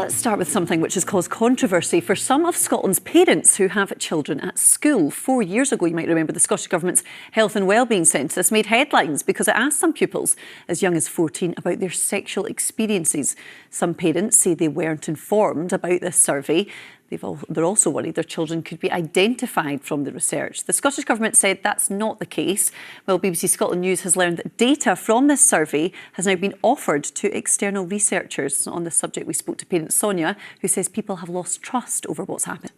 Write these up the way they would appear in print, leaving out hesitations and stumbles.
Let's start with something which has caused controversy for some of Scotland's parents who have children at school. 4 years ago, you might remember, the Scottish Government's Health and Wellbeing Census made headlines because it asked some pupils as young as 14 about their sexual experiences. Some parents say they weren't informed about this survey. They're also worried their children could be identified from the research. The Scottish Government said that's not the case. Well, BBC Scotland News has learned that data from this survey has now been offered to external researchers. On this subject, we spoke to parent Sonia, who says people have lost trust over what's happened.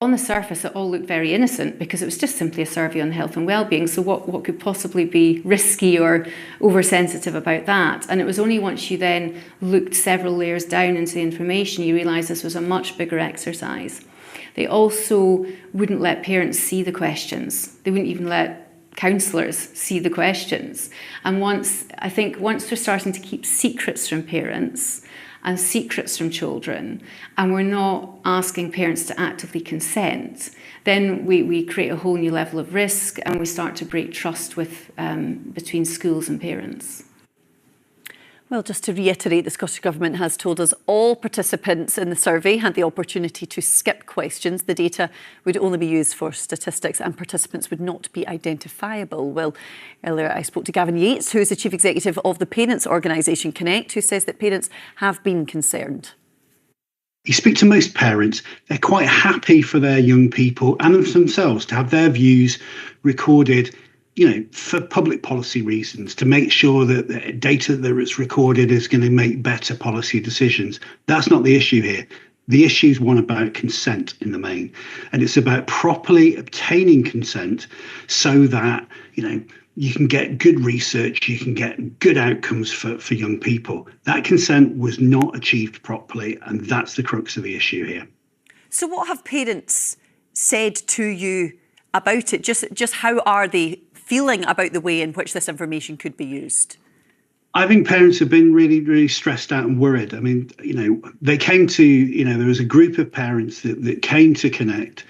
On the surface, it all looked very innocent because it was just simply a survey on health and well-being. So what could possibly be risky or oversensitive about that? And it was only once you then looked several layers down into the information, you realise this was a much bigger exercise. They also wouldn't let parents see the questions. They wouldn't even let counsellors see the questions. And once we're starting to keep secrets from parents and secrets from children, and we're not asking parents to actively consent, then we create a whole new level of risk and we start to break trust with between schools and parents. Well, just to reiterate, the Scottish Government has told us all participants in the survey had the opportunity to skip questions. The data would only be used for statistics and participants would not be identifiable. Well, earlier I spoke to Gavin Yates, who is the Chief Executive of the parents' organisation Connect, who says that parents have been concerned. You speak to most parents, they're quite happy for their young people and themselves to have their views recorded, for public policy reasons, to make sure that the data that is recorded is going to make better policy decisions. That's not the issue here. The issue is one about consent in the main. And it's about properly obtaining consent so that, you can get good research, you can get good outcomes for young people. That consent was not achieved properly, and that's the crux of the issue here. So what have parents said to you about it? Just how are they feeling about the way in which this information could be used? I think parents have been really, really stressed out and worried. I mean, they came to, there was a group of parents that came to Connect,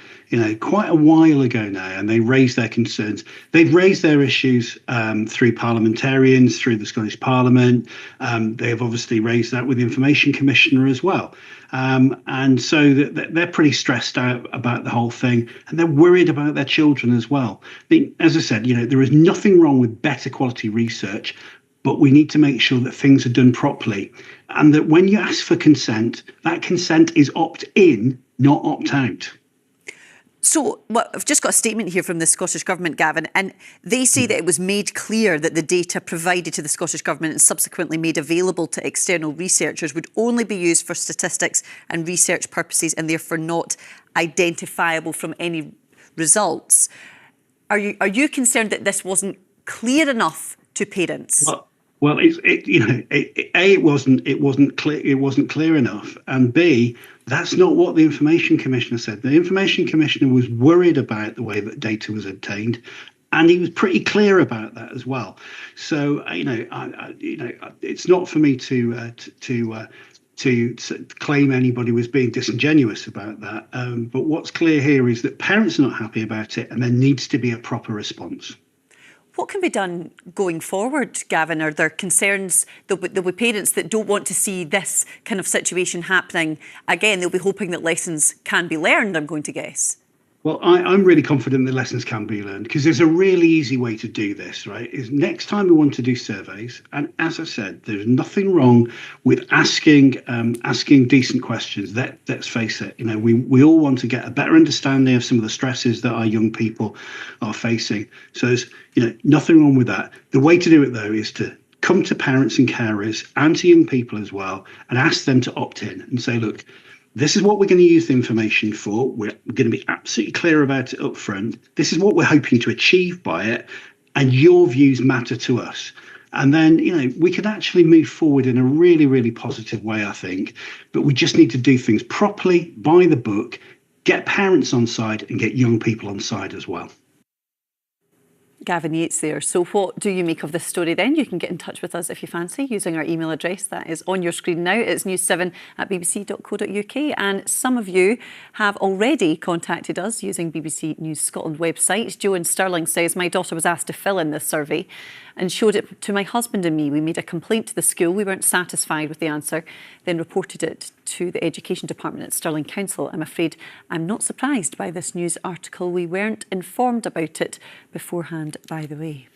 quite a while ago now, and they raised their concerns. They've raised their issues through parliamentarians, through the Scottish Parliament. They have obviously raised that with the Information Commissioner as well. And so they're pretty stressed out about the whole thing, and they're worried about their children as well. As I said, there is nothing wrong with better quality research, but we need to make sure that things are done properly, and that when you ask for consent, that consent is opt-in, not opt-out. So I've just got a statement here from the Scottish Government, Gavin, and they say that it was made clear that the data provided to the Scottish Government and subsequently made available to external researchers would only be used for statistics and research purposes and therefore not identifiable from any results. Are you concerned that this wasn't clear enough to parents? Well, it wasn't clear enough, and B, that's not what the Information Commissioner said. The Information Commissioner was worried about the way that data was obtained, and he was pretty clear about that as well. So, it's not for me to claim anybody was being disingenuous about that. But what's clear here is that parents are not happy about it, and there needs to be a proper response. What can be done going forward, Gavin? Are there concerns? There'll be parents that don't want to see this kind of situation happening again. They'll be hoping that lessons can be learned, I'm going to guess. Well, I'm really confident that lessons can be learned, because there's a really easy way to do this, right? Is next time we want to do surveys, and as I said, there's nothing wrong with asking decent questions. Let's face it, we all want to get a better understanding of some of the stresses that our young people are facing. So there's nothing wrong with that. The way to do it though is to come to parents and carers and to young people as well and ask them to opt in and say, look, this is what we're going to use the information for. We're going to be absolutely clear about it up front. This is what we're hoping to achieve by it. And your views matter to us. And then, we can actually move forward in a really, really positive way, I think. But we just need to do things properly, by the book, get parents on side and get young people on side as well. Gavin Yates there. So what do you make of this story then? You can get in touch with us if you fancy using our email address that is on your screen now. It's news7@bbc.co.uk, and some of you have already contacted us using BBC News Scotland website. Jo in Stirling says, my daughter was asked to fill in this survey and showed it to my husband and me. We made a complaint to the school. We weren't satisfied with the answer, then reported it to the Education Department at Stirling Council. I'm afraid I'm not surprised by this news article. We weren't informed about it beforehand, by the way.